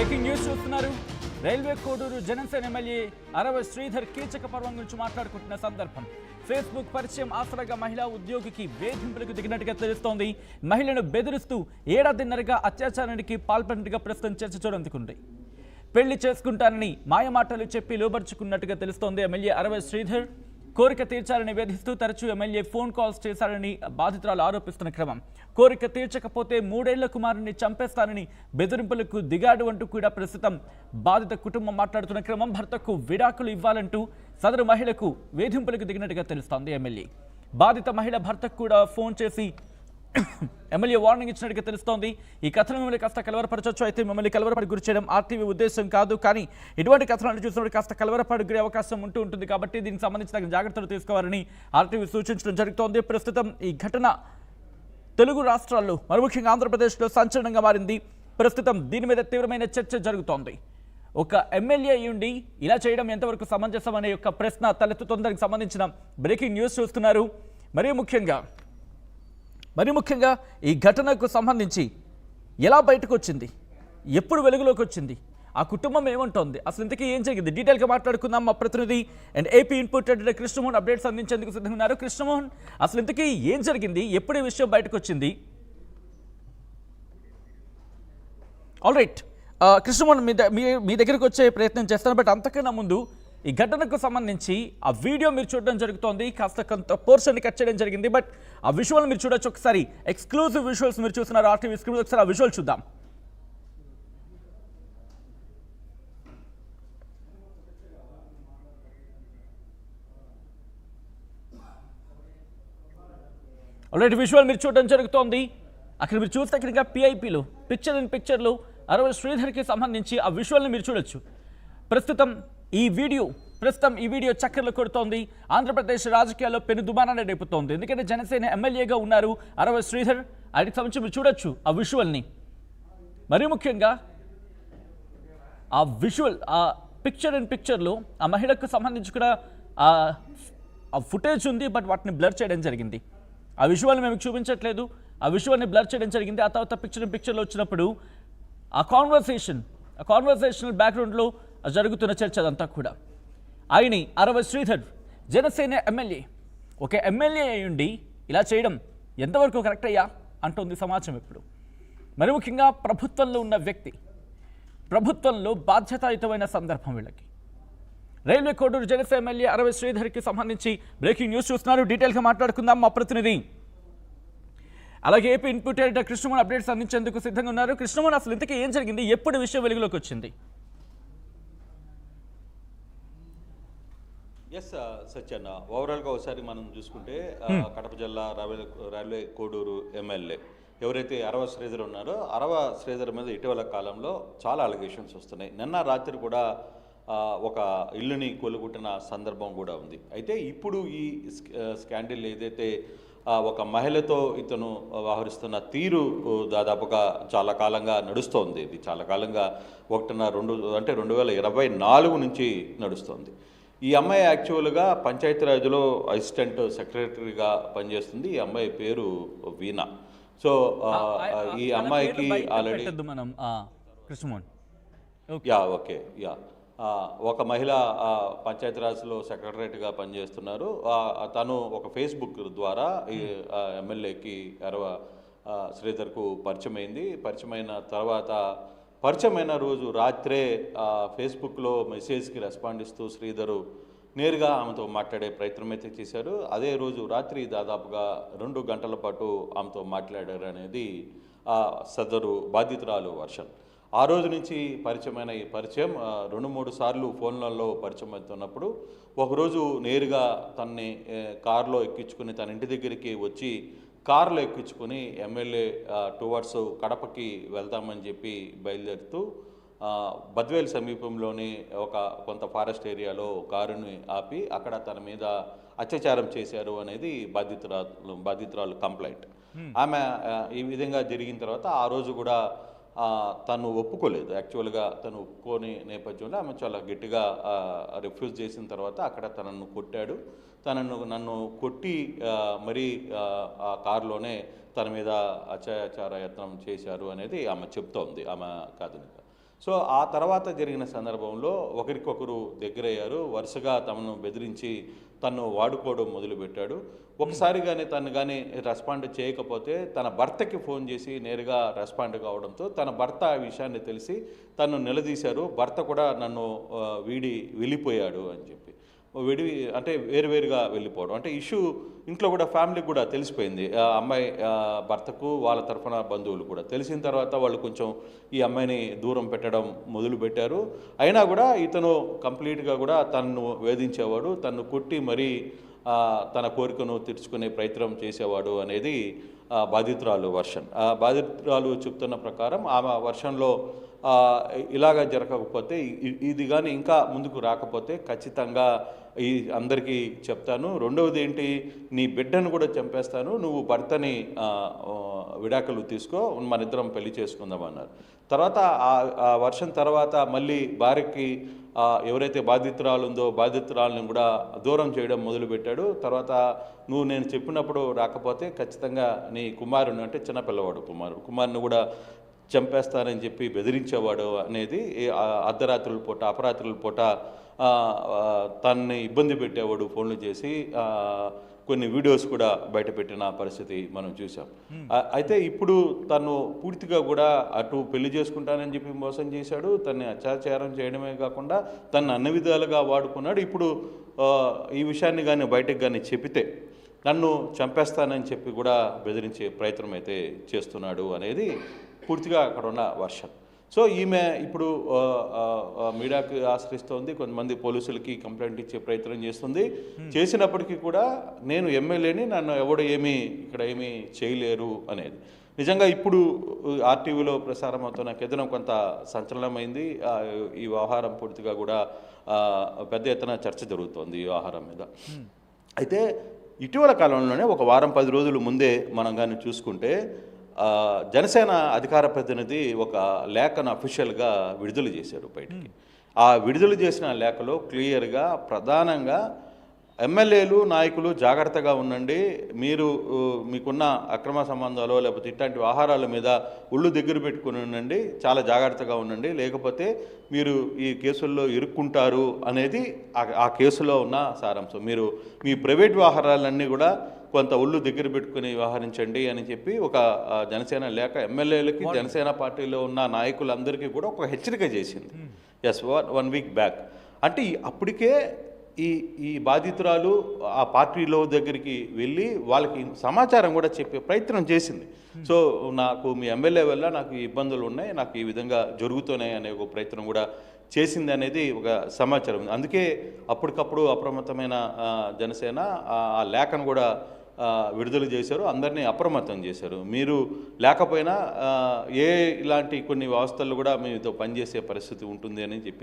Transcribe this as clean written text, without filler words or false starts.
Breaking news చూస్తున్నారు. Railway Koduru Janasena MLA అరవ శ్రీధర్ కీచక పర్వం గురించి మాట్లాడుకుంటున్న సందర్భం. ఫేస్బుక్ పరిచయం ఆసరాగా మహిళా ఉద్యోగికి వేధింపులకు దిగినట్టుగా తెలుస్తోంది. మహిళను బెదిరిస్తూ ఏడాదిన్నరగా అత్యాచారానికి పాల్పడినట్టుగా ప్రస్తుతం చర్చ చూడందుకుంది. పెళ్లి చేసుకుంటానని మాయమాటలు చెప్పి లోబర్చుకున్నట్టుగా తెలుస్తోంది. ఎమ్మెల్యే అరవ శ్రీధర్ కోరిక తీర్చాలని వేధిస్తూ తరచూ ఎమ్మెల్యే ఫోన్ కాల్స్ చేశారని బాధితురాలు ఆరోపిస్తున్న క్రమం. కోరిక తీర్చకపోతే 3 ఏళ్ల కుమారుని చంపేస్తానని బెదిరింపులకు దిగాడు అంటూ కూడా ప్రస్తుతం బాధిత కుటుంబం మాట్లాడుతున్న క్రమం. భర్తకు విడాకులు ఇవ్వాలంటూ సదరు మహిళకు వేధింపులకు దిగినట్టుగా తెలుస్తోంది ఎమ్మెల్యే. బాధిత మహిళ భర్తకు కూడా ఫోన్ చేసి ఎమ్మెల్యే వార్నింగ్ ఇచ్చినట్టుగా తెలుస్తోంది. ఈ కథను మిమ్మల్ని కాస్త కలవరపరచవచ్చు. అయితే మిమ్మల్ని కలవరపడి గురి చేయడం ఆర్టీవీ ఉద్దేశం కాదు. కానీ ఇటువంటి కథనాలు చూసినప్పుడు కాస్త కలవరపడి గురి అవకాశం ఉంటుంది కాబట్టి దీనికి సంబంధించి తగిన జాగ్రత్తలు తీసుకోవాలని ఆర్టీవీ సూచించడం జరుగుతోంది. ప్రస్తుతం ఈ ఘటన తెలుగు రాష్ట్రాల్లో మరి ముఖ్యంగా ఆంధ్రప్రదేశ్లో సంచలనంగా మారింది. ప్రస్తుతం దీని మీద తీవ్రమైన చర్చ జరుగుతోంది. ఒక ఎమ్మెల్యే అయ్యుండి ఇలా చేయడం ఎంతవరకు సమంజసం అనే యొక్క ప్రశ్న తలెత్తుతోంది. దానికి సంబంధించిన బ్రేకింగ్ న్యూస్ చూస్తున్నారు. మరీ ముఖ్యంగా ఈ ఘటనకు సంబంధించి ఎలా బయటకు వచ్చింది, ఎప్పుడు వెలుగులోకి వచ్చింది, ఆ కుటుంబం ఏమంటోంది, అసలు ఇంతకీ ఏం జరిగింది, డీటెయిల్గా మాట్లాడుకుందాం. మా ప్రతినిధి and AP input editor Krishnamohan updates అందించేందుకు సిద్ధంగా ఉన్నారు. కృష్ణమోహన్, అసలు ఇంతకీ ఏం జరిగింది, ఎప్పుడు ఈ విషయం బయటకు వచ్చింది? ఆల్ రైట్ కృష్ణమోహన్, మీ దగ్గరికి వచ్చే ప్రయత్నం చేస్తాను. బట్ అంతకన్నా ముందు ఈ ఘటనకు సంబంధించి ఆ వీడియో మీరు చూడడం జరుగుతోంది. కాస్త కొంత పోర్షన్ కట్ చేయడం జరిగింది. బట్ ఆ విజువల్ మీరు చూడొచ్చు. ఒకసారి ఎక్స్క్లూజివ్ విజువల్స్ మీరు చూస్తున్నారు ఆర్టీవీ స్క్రీన్. ఒకసారి ఆ విజువల్ చూద్దాం. ఆల్రెడీ విజువల్ మీరు చూడడం జరుగుతోంది. అక్కడ మీరు చూస్తే ఇక్కడ పిఐపిలో పిక్చర్ ఇన్ పిక్చర్లో అరవ శ్రీధర్కి సంబంధించి ఆ విజువల్ని మీరు చూడొచ్చు. ప్రస్తుతం ఈ వీడియో చక్కర్లు కొడుతోంది. ఆంధ్రప్రదేశ్ రాజకీయాల్లో పెను దుమానాన్ని రేపుతోంది. ఎందుకంటే జనసేన ఎమ్మెల్యేగా ఉన్నారు అరవ శ్రీధర్. ఆయనకి సంబంధించి మీరు చూడొచ్చు ఆ విజువల్ని. మరీ ముఖ్యంగా ఆ విజువల్, ఆ పిక్చర్ ఇన్ పిక్చర్లో ఆ మహిళకు సంబంధించి కూడా ఆ ఫుటేజ్ ఉంది. బట్ వాటిని బ్లర్ చేయడం జరిగింది. ఆ విజువల్ని మేము చూపించట్లేదు. ఆ విజువల్ని బ్లర్ చేయడం జరిగింది. ఆ తర్వాత పిక్చర్ ఇన్ పిక్చర్లో వచ్చినప్పుడు ఆ కాన్వర్సేషనల్ బ్యాక్గ్రౌండ్లో జరుగుతున్న చర్చ అదంతా కూడా. ఆయని అరవ శ్రీధర్ జనసేన ఎమ్మెల్యే, ఒక ఎమ్మెల్యే అయ్యుండి ఇలా చేయడం ఎంతవరకు కరెక్ట్ అయ్యా అంటుంది సమాజం. ఇప్పుడు మరి ముఖ్యంగా ప్రభుత్వంలో ఉన్న వ్యక్తి, ప్రభుత్వంలో బాధ్యతాయుతమైన సందర్భం వీళ్ళకి. రైల్వే కోడూరు జనసేన ఎమ్మెల్యే అరవ శ్రీధర్కి సంబంధించి బ్రేకింగ్ న్యూస్ చూస్తున్నారు. డీటెయిల్గా మాట్లాడుకుందాం. మా ప్రతినిధి అలాగే AP input editor Krishnamohan updates అందించేందుకు సిద్ధంగా ఉన్నారు. కృష్ణమోహన్, అసలు ఇంతకీ ఏం జరిగింది, ఎప్పుడు విషయం వెలుగులోకి వచ్చింది? ఎస్ సత్యన్న, ఓవరాల్గా ఒకసారి మనం చూసుకుంటే కడప జిల్లా రైల్వే కోడూరు ఎమ్మెల్యే ఎవరైతే అరవ శ్రీధర్ ఉన్నారో, అరవ శ్రీధర్ మీద ఇటీవల కాలంలో చాలా అలిగేషన్స్ వస్తున్నాయి. నిన్న రాత్రి కూడా ఒక ఇల్లుని కొలుగుట్టిన సందర్భం కూడా ఉంది. అయితే ఇప్పుడు ఈ స్కాండిల్ ఏదైతే ఒక మహిళతో ఇతను వ్యవహరిస్తున్న తీరు దాదాపుగా చాలా కాలంగా నడుస్తోంది. ఇది చాలా కాలంగా 2024 నుంచి నడుస్తోంది. ఈ అమ్మాయి యాక్చువల్గా పంచాయతీరాజ్లో అసిస్టెంట్ సెక్రటరీగా పనిచేస్తుంది. ఈ అమ్మాయి పేరు వీణా. సో ఈ అమ్మాయికి ఆల్రెడీ ఒక మహిళ పంచాయతీరాజ్లో సెక్రటరేట్గా పనిచేస్తున్నారు. తను ఒక ఫేస్బుక్ ద్వారా ఈ ఎమ్మెల్యేకి అరవ శ్రీధర్కు పరిచయమైన తర్వాత పరిచయమైన రోజు రాత్రే ఫేస్బుక్లో మెసేజ్కి రెస్పాండ్ ఇస్తూ శ్రీధరు నేరుగా ఆమెతో మాట్లాడే ప్రయత్నం అయితే చేశారు. అదే రోజు రాత్రి దాదాపుగా 2 గంటల పాటు ఆమెతో మాట్లాడారు అనేది సదరు బాధితురాలు వర్షన్. ఆ రోజు నుంచి పరిచయం 2-3 సార్లు ఫోన్లలో పరిచయం అవుతున్నప్పుడు ఒకరోజు నేరుగా తనని కారులో ఎక్కించుకుని తన ఇంటి దగ్గరికి వచ్చి కారులో ఎక్కించుకొని ఎమ్మెల్యే టువర్డ్స్ కడపకి వెళ్తామని చెప్పి బయలుదేరుతూ బద్వేల్ సమీపంలోని కొంత ఫారెస్ట్ ఏరియాలో కారుని ఆపి అక్కడ తన మీద అత్యాచారం చేశారు అనేది బాధితురాలు కంప్లైంట్. ఆమె ఈ విధంగా జరిగిన తర్వాత ఆ రోజు కూడా తను ఒప్పుకోలేదు. యాక్చువల్గా తను ఒప్పుకోని నేపథ్యంలో ఆమె చాలా గట్టిగా రిఫ్యూజ్ చేసిన తర్వాత అక్కడ తనను కొట్టాడు. నన్ను కొట్టి మరీ ఆ కారులోనే తన మీద అత్యాచార యత్నం చేశారు అనేది ఆమె చెప్తోంది, ఆమె కాదనిక. సో ఆ తర్వాత జరిగిన సందర్భంలో ఒకరికొకరు దగ్గరయ్యారు, వరుసగా తమను బెదిరించి తను వాడుకోవడం మొదలుపెట్టాడు. ఒకసారి కానీ తను కానీ రెస్పాండ్ చేయకపోతే తన భర్తకి ఫోన్ చేసి నేరుగా రెస్పాండ్ కావడంతో తన భర్త ఆ విషయాన్ని తెలిసి తను నిలదీశారు. భర్త కూడా నన్ను వీడి వెళ్ళిపోయాడు అని చెప్పి, అంటే వేరువేరుగా వెళ్ళిపోవడం, అంటే ఇష్యూ ఇంట్లో కూడా ఫ్యామిలీకి కూడా తెలిసిపోయింది. ఆ అమ్మాయి భర్తకు వాళ్ళ తరఫున బంధువులు కూడా తెలిసిన తర్వాత వాళ్ళు కొంచెం ఈ అమ్మాయిని దూరం పెట్టడం మొదలుపెట్టారు. అయినా కూడా ఇతను కంప్లీట్గా కూడా తనను వేధించేవాడు, తను కొట్టి మరీ తన కోరికను తీర్చుకునే ప్రయత్నం చేసేవాడు అనేది బాధితురాలు వర్షన్. ఆ బాధితురాలు చెప్తున్న ప్రకారం ఆమె వర్షన్లో ఇలాగ జరగకపోతే, ఇది కానీ ఇంకా ముందుకు రాకపోతే ఖచ్చితంగా ఈ అందరికీ చెప్తాను, రెండవది ఏంటి, నీ బిడ్డను కూడా చంపేస్తాను, నువ్వు భర్తని విడాకులు తీసుకో, మన ఇద్దరం పెళ్లి చేసుకుందామన్నారు. తర్వాత ఆ వర్షం తర్వాత మళ్ళీ భార్యకి ఎవరైతే బాధితురాలు ఉందో బాధితురాలను కూడా దూరం చేయడం మొదలుపెట్టాడు. తర్వాత నువ్వు నేను చెప్పినప్పుడు రాకపోతే ఖచ్చితంగా నీ కుమారుని, అంటే చిన్నపిల్లవాడు కుమారుని కూడా చంపేస్తానని చెప్పి బెదిరించేవాడు అనేది అర్ధరాత్రుల పూట అపరాత్రుల పూట తనని ఇబ్బంది పెట్టేవాడు ఫోన్లు చేసి. కొన్ని వీడియోస్ కూడా బయటపెట్టిన పరిస్థితి మనం చూసాం. అయితే ఇప్పుడు తను పూర్తిగా కూడా అటు పెళ్లి చేసుకుంటానని చెప్పి మోసం చేశాడు, తన్ని అత్యాచారం చేయడమే కాకుండా తను అన్ని విధాలుగా వాడుకున్నాడు. ఇప్పుడు ఈ విషయాన్ని కానీ బయటకు కానీ చెబితే నన్ను చంపేస్తానని చెప్పి కూడా బెదిరించే ప్రయత్నం అయితే చేస్తున్నాడు అనేది పూర్తిగా అక్కడ ఉన్న వర్షన్. సో ఈమె ఇప్పుడు మీడియాకి ఆశ్రయిస్తోంది, కొంతమంది పోలీసులకి కంప్లైంట్ ఇచ్చే ప్రయత్నం చేస్తుంది. చేసినప్పటికీ కూడా నేను ఎమ్మెల్యేని, నన్ను ఎవడు ఏమీ చేయలేరు అనేది. నిజంగా ఇప్పుడు ఆర్టీవీలో ప్రసారం అవుతున్న కథనం కొంత సంచలనమైంది. ఈ వ్యవహారం పూర్తిగా కూడా పెద్ద ఎత్తున చర్చ జరుగుతోంది ఈ వ్యవహారం మీద. అయితే ఇటీవల కాలంలోనే ఒక వారం 10 రోజుల ముందే మనం కానీ చూసుకుంటే జనసేన అధికార ప్రతినిధి ఒక లేఖను అఫీషియల్గా విడుదల చేశారు బయటికి. ఆ విడుదల చేసిన లేఖలో క్లియర్గా ప్రధానంగా ఎమ్మెల్యేలు నాయకులు జాగ్రత్తగా ఉండండి, మీరు మీకున్న అక్రమ సంబంధాలు లేకపోతే ఇట్లాంటి వ్యవహారాల మీద ఒళ్ళు దగ్గర పెట్టుకుని ఉండండి, చాలా జాగ్రత్తగా ఉండండి, లేకపోతే మీరు ఈ కేసుల్లో ఇరుక్కుంటారు అనేది ఆ కేసులో ఉన్న సారాంశం. మీరు మీ ప్రైవేట్ వ్యవహారాలన్నీ కూడా కొంత ఒళ్ళు దగ్గర పెట్టుకుని వ్యవహరించండి అని చెప్పి ఒక జనసేన లేఖ ఎమ్మెల్యేలకి జనసేన పార్టీలో ఉన్న నాయకులందరికీ కూడా ఒక హెచ్చరిక చేసింది. Yes, 1 week back. అంటే అప్పటికే ఈ బాధితురాలు ఆ పార్టీలో దగ్గరికి వెళ్ళి వాళ్ళకి సమాచారం కూడా చెప్పే ప్రయత్నం చేసింది. సో నాకు మీ ఎమ్మెల్యే వల్ల నాకు ఇబ్బందులు ఉన్నాయి, నాకు ఈ విధంగా జరుగుతున్నాయి అనే ఒక ప్రయత్నం కూడా చేసింది అనేది ఒక సమాచారం. అందుకే అప్పటికప్పుడు అప్రమత్తమైన జనసేన ఆ లేఖను కూడా విడుదల చేశారు, అందరినీ అప్రమత్తం చేశారు. మీరు లేకపోయినా ఇలాంటి కొన్ని వ్యవస్థలు కూడా మీతో పనిచేసే పరిస్థితి ఉంటుంది అని చెప్పి